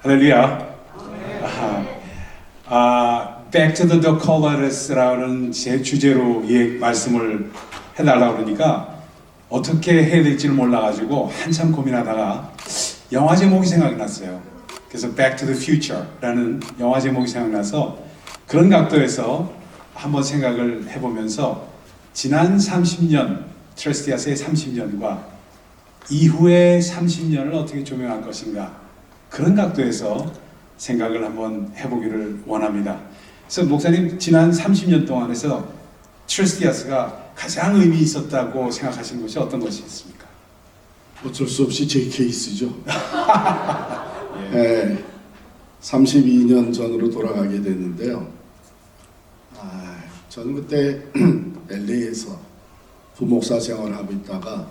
할렐루야. Back to the Colors라는 제 주제로 말씀을 해달라고 그러니까 어떻게 해야 될지를 몰라가지고 한참 고민하다가 영화 제목이 생각이 났어요. 그래서 Back to the Future라는 영화 제목이 생각나서 그런 각도에서 한번 생각을 해보면서 지난 30년, 트레스티아스의 30년과 이후의 30년을 어떻게 조명할 것인가, 그런 각도에서 생각을 한번 해보기를 원합니다. 그래서 목사님, 지난 30년 동안에서 트레스티아스가 가장 의미 있었다고 생각하시는 것이 어떤 것이 있습니까? 어쩔 수 없이 제 케이스죠. 네, 32년 전으로 돌아가게 됐는데요. 저는 그때 LA에서 부목사 생활을 하고 있다가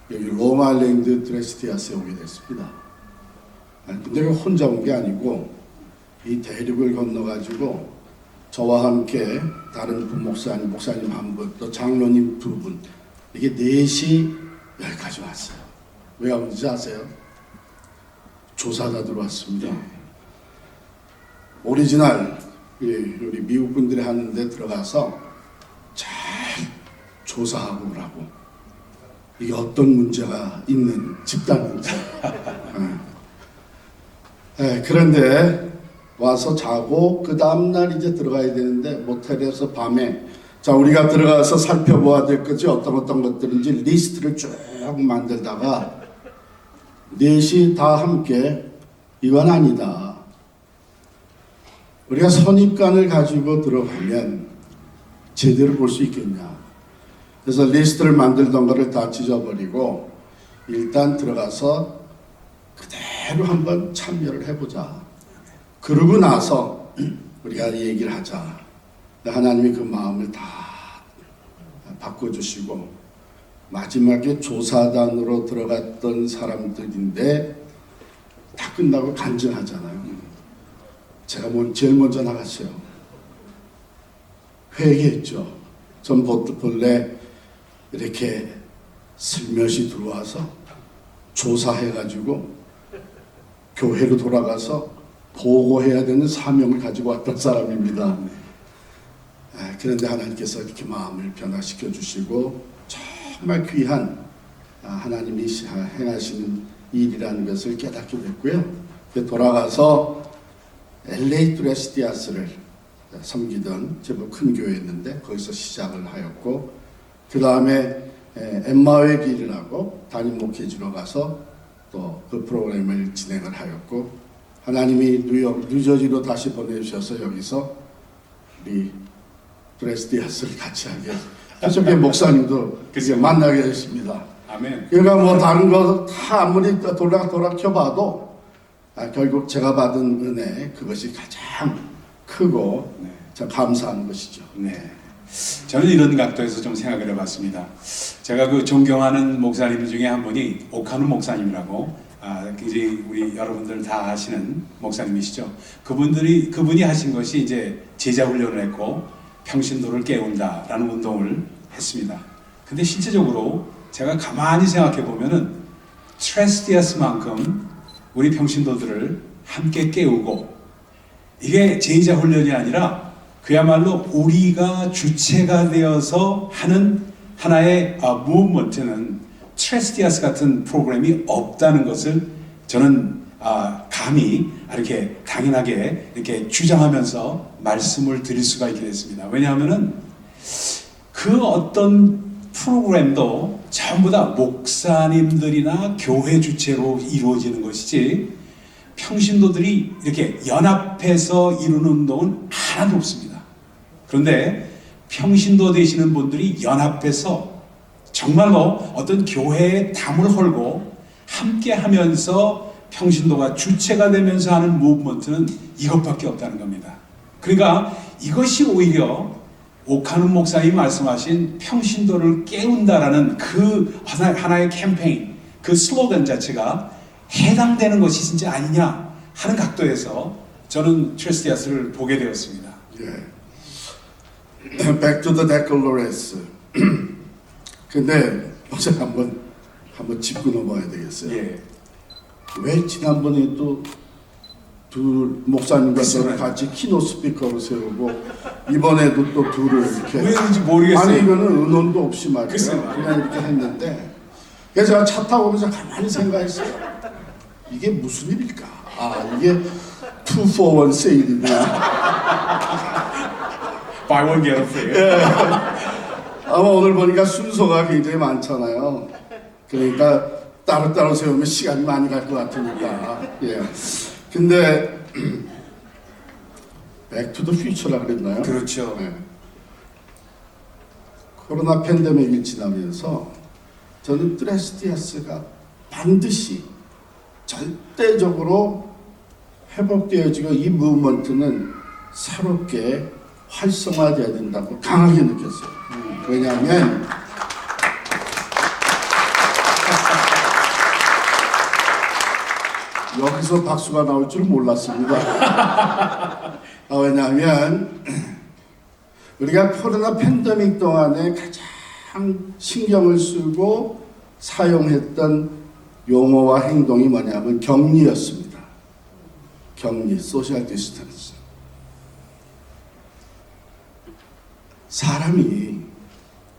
여기 롱아일랜드 트레스티아스에 오게 됐습니다. 근데 혼자 온 게 아니고 이 대륙을 건너가지고 저와 함께 다른 목사님 한 분, 또 장로님 두 분, 이게 넷이 여기까지 왔어요. 왜 왔는지 아세요? 조사가 들어왔습니다. 오리지널 우리 미국 분들이 하는데 들어가서 잘 조사하고 오라고. 이게 어떤 문제가 있는 집단인지. 그런데 와서 자고 그 다음날 이제 들어가야 되는데 모텔에서 밤에 자 우리가 들어가서 살펴봐야 될 것이 어떤 것들인지 리스트를 쭉 만들다가 넷이 다 함께 이건 아니다. 우리가 선입관을 가지고 들어가면 제대로 볼 수 있겠냐. 그래서 리스트를 만들던 거를 다 찢어버리고 일단 들어가서 그대로 한번 참여를 해보자. 그러고 나서 우리가 얘기를 하자. 하나님이 그 마음을 다 바꿔주시고 마지막에 조사단으로 들어갔던 사람들인데 다 끝나고 간증하잖아요. 제가 제일 먼저 나갔어요. 회개했죠. 전 본래 이렇게 슬며시 들어와서 조사해가지고 교회로 돌아가서 보고해야 되는 사명을 가지고 왔던 사람입니다. 그런데 하나님께서 이렇게 마음을 변화시켜 주시고 정말 귀한 하나님이 행하시는 일이라는 것을 깨닫게 됐고요. 돌아가서 LA 트레스티아스를 섬기던 제법 큰 교회였는데 거기서 시작을 하였고 그 다음에 엠마오의 길이라고 담임 목회지로 가서 또 그 프로그램을 진행을 하였고 하나님이 뉴저지로 다시 보내주셔서 여기서 우리 트레스티아스를 같이 하게 해서 목사님도 그렇게 만나게 됐습니다. 아멘. 그러니까 뭐 다른 거 다 아무리 돌아켜봐도 결국 제가 받은 은혜 그것이 가장 크고 참 감사한 것이죠. 네. 저는 이런 각도에서 좀 생각을 해봤습니다. 제가 그 존경하는 목사님 중에 한 분이 오카누 목사님이라고 굉장히 우리 여러분들 다 아시는 목사님이시죠. 그분이 하신 것이 이제 제자 훈련을 했고 평신도를 깨운다라는 운동을 했습니다. 근데 실제적으로 제가 가만히 생각해 보면은 트레스티아스만큼 우리 평신도들을 함께 깨우고 이게 제자 훈련이 아니라 그야말로 우리가 주체가 되어서 하는 하나의 무브먼트는 트레스티아스 같은 프로그램이 없다는 것을 저는 감히 이렇게 당연하게 이렇게 주장하면서 말씀을 드릴 수가 있게 됐습니다. 왜냐하면은 그 어떤 프로그램도 전부 다 목사님들이나 교회 주체로 이루어지는 것이지 평신도들이 이렇게 연합해서 이루는 운동은 하나도 없습니다. 그런데 평신도 되시는 분들이 연합해서 정말로 어떤 교회의 담을 헐고 함께 하면서 평신도가 주체가 되면서 하는 무브먼트는 이것밖에 없다는 겁니다. 그러니까 이것이 오히려 오카누 목사님이 말씀하신 평신도를 깨운다라는 그 하나의 캠페인, 그 슬로건 자체가 해당되는 것이 진짜 아니냐 하는 각도에서 저는 트레스티아스를 보게 되었습니다. Back to the Decalogues. 근데 어제 한번 짚고 넘어야 되겠어요. 예. 왜 지난번에 또 두 목사님과 저를 글쎄요. 같이 키노 스피커로 세우고 이번에도 또 둘을 이렇게 왜 그런지 모르겠어요. 아니 이거는 의논도 없이 말이에요. 글쎄요. 그냥 이렇게 했는데 그래서 제가 차 타고 오면서 가만히 생각했어요. 이게 무슨 일일까? 아 이게 2 for 1 세일이구나. Buy one get one free. 아마 오늘 보니까 순서가 굉장히 많잖아요. 그러니까 따로따로 세우면 시간이 많이 갈 것 같으니까. 예. 근데 백투더 퓨처라 그랬나요? 그렇죠. 네. 코로나 팬데믹이 지나면서 저는 트레스티아스가 반드시 절대적으로 회복되어지고 이 무브먼트는 새롭게 활성화돼야 된다고 강하게 느꼈어요. 왜냐하면 여기서 박수가 나올 줄 몰랐습니다. 왜냐하면 우리가 코로나 팬데믹 동안에 가장 신경을 쓰고 사용했던 용어와 행동이 뭐냐면 격리였습니다. 격리, 소셜 디스턴스. 사람이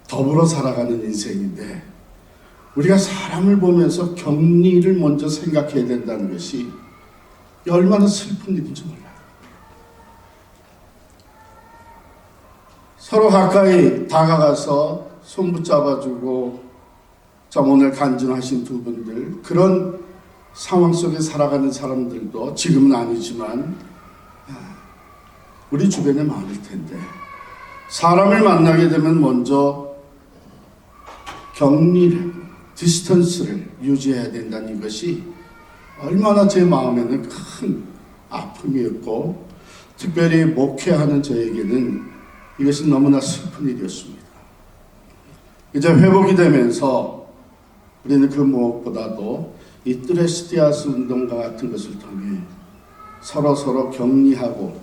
더불어 살아가는 인생인데 우리가 사람을 보면서 격리를 먼저 생각해야 된다는 것이 얼마나 슬픈 일인지 몰라요. 서로 가까이 다가가서 손 붙잡아주고 참 오늘 간증하신 두 분들 그런 상황 속에 살아가는 사람들도 지금은 아니지만 우리 주변에 많을 텐데 사람을 만나게 되면 먼저 격리를 디스턴스를 유지해야 된다는 것이 얼마나 제 마음에는 큰 아픔이었고 특별히 목회하는 저에게는 이것이 너무나 슬픈 일이었습니다. 이제 회복이 되면서 우리는 그 무엇보다도 이 트레스티아스 운동과 같은 것을 통해 서로 격리하고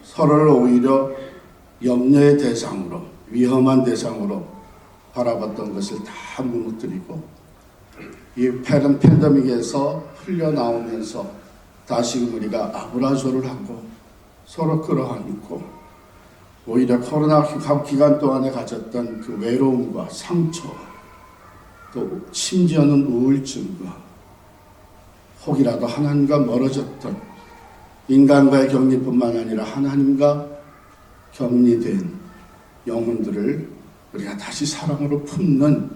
서로를 오히려 염려의 대상으로 위험한 대상으로 바라봤던 것을 다 무너뜨리고 이 팬데믹에서 흘려나오면서 다시금 우리가 아브라조를 하고 서로 끌어안고 오히려 코로나 기간 동안에 가졌던 그 외로움과 상처 또 심지어는 우울증과 혹이라도 하나님과 멀어졌던 인간과의 격리뿐만 아니라 하나님과 격리된 영혼들을 우리가 다시 사랑으로 품는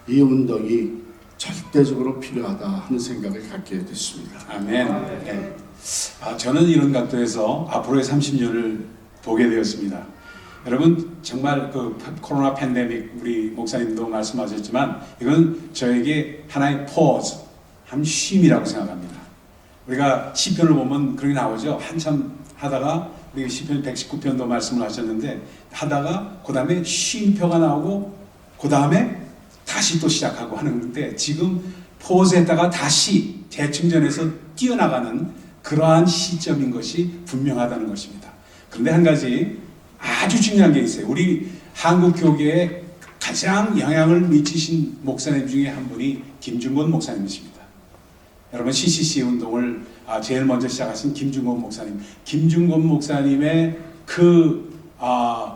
이 운동이 절대적으로 필요하다 하는 생각을 갖게 됐습니다. 아멘. 네. 저는 이런 각도에서 앞으로의 30년을 보게 되었습니다. 여러분 정말 그 코로나 팬데믹 우리 목사님도 말씀하셨지만 이건 저에게 하나의 pause, 한 쉼이라고 생각합니다. 우리가 시편을 보면 그렇게 나오죠. 한참 하다가 우리 시편 119편도 말씀을 하셨는데 하다가 그 다음에 쉼표가 나오고 그 다음에 다시 또 시작하고 하는데 지금 포즈했다가 다시 재충전해서 뛰어나가는 그러한 시점인 것이 분명하다는 것입니다. 그런데 한 가지 아주 중요한 게 있어요. 우리 한국 교계에 가장 영향을 미치신 목사님 중에 한 분이 김중곤 목사님이십니다. 여러분 CCC 운동을 제일 먼저 시작하신 김중곤 목사님. 김중곤 목사님의 그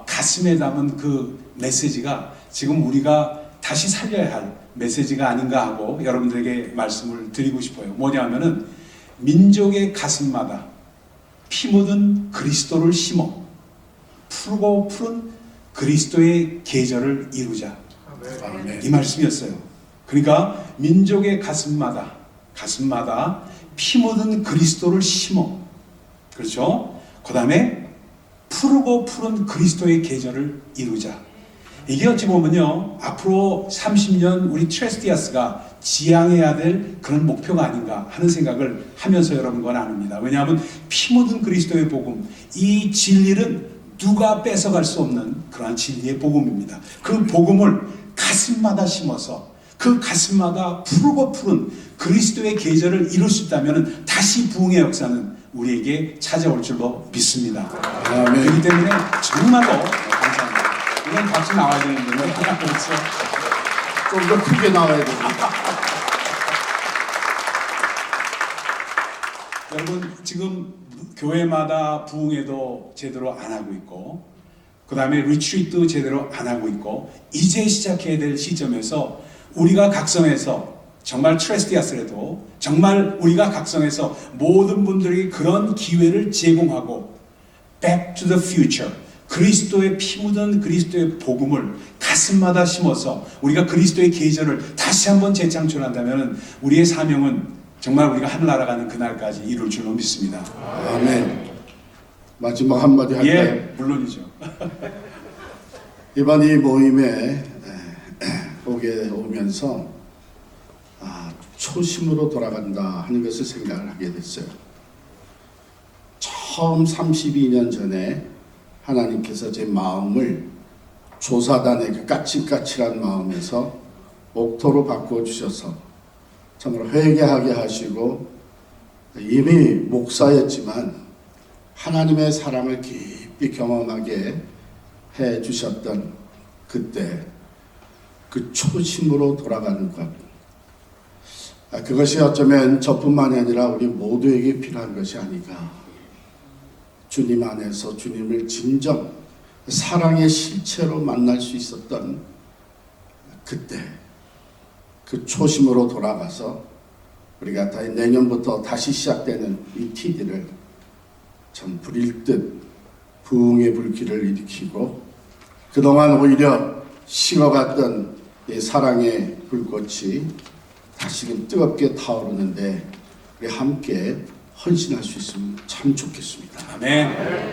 가슴에 담은 그 메시지가 지금 우리가 다시 살려야 할 메시지가 아닌가 하고 여러분들에게 말씀을 드리고 싶어요. 뭐냐면은 민족의 가슴마다 피 묻은 그리스도를 심어 푸르고 푸른 그리스도의 계절을 이루자. 아멘. 이 말씀이었어요. 그러니까 민족의 가슴마다 피 묻은 그리스도를 심어, 그렇죠? 그 다음에 푸르고 푸른 그리스도의 계절을 이루자. 이게 어찌 보면요 앞으로 30년 우리 트레스티아스가 지향해야 될 그런 목표가 아닌가 하는 생각을 하면서 여러분과 나눕니다. 왜냐하면 피 묻은 그리스도의 복음, 이 진리는 누가 뺏어갈 수 없는 그러한 진리의 복음입니다. 그 복음을 가슴마다 심어서 그 가슴마다 푸르고 푸른 그리스도의 계절을 이룰 수 있다면 다시 부흥의 역사는 우리에게 찾아올 줄로 믿습니다. 그렇기 때문에 정말로 감사합니다. 이건 박수 나와야 되는데요. 그렇죠? 좀 더 크게 나와야 됩니다. 여러분 지금 교회마다 부흥회도 제대로 안 하고 있고, 그 다음에 리트리트도 제대로 안 하고 있고, 이제 시작해야 될 시점에서 우리가 각성해서 정말 트레스티아스라도 정말 우리가 각성해서 모든 분들에게 그런 기회를 제공하고 Back to the future, 그리스도의 피 묻은 그리스도의 복음을 가슴마다 심어서 우리가 그리스도의 계절을 다시 한번 재창출한다면 우리의 사명은 정말 우리가 하늘나라 가는 그날까지 이룰 줄로 믿습니다. 아멘. 마지막 한마디 할까요? 예, 물론이죠. 이번 이 모임에 오면서 초심으로 돌아간다 하는 것을 생각을 하게 됐어요. 처음 32년 전에 하나님께서 제 마음을 조사단의 그 까칠까칠한 마음에서 옥토로 바꾸어 주셔서 정말 회개하게 하시고, 이미 목사였지만 하나님의 사랑을 깊이 경험하게 해 주셨던 그때 그 초심으로 돌아가는 것, 그것이 어쩌면 저뿐만이 아니라 우리 모두에게 필요한 것이 아닌가. 주님 안에서 주님을 진정 사랑의 실체로 만날 수 있었던 그때 그 초심으로 돌아가서 우리가 내년부터 다시 시작되는 이 TD를 참 불일 듯 부흥의 불길을 일으키고, 그동안 오히려 식어갔던 이 사랑의 불꽃이 다시금 뜨겁게 타오르는데 우리 함께 헌신할 수 있으면 참 좋겠습니다. 아멘.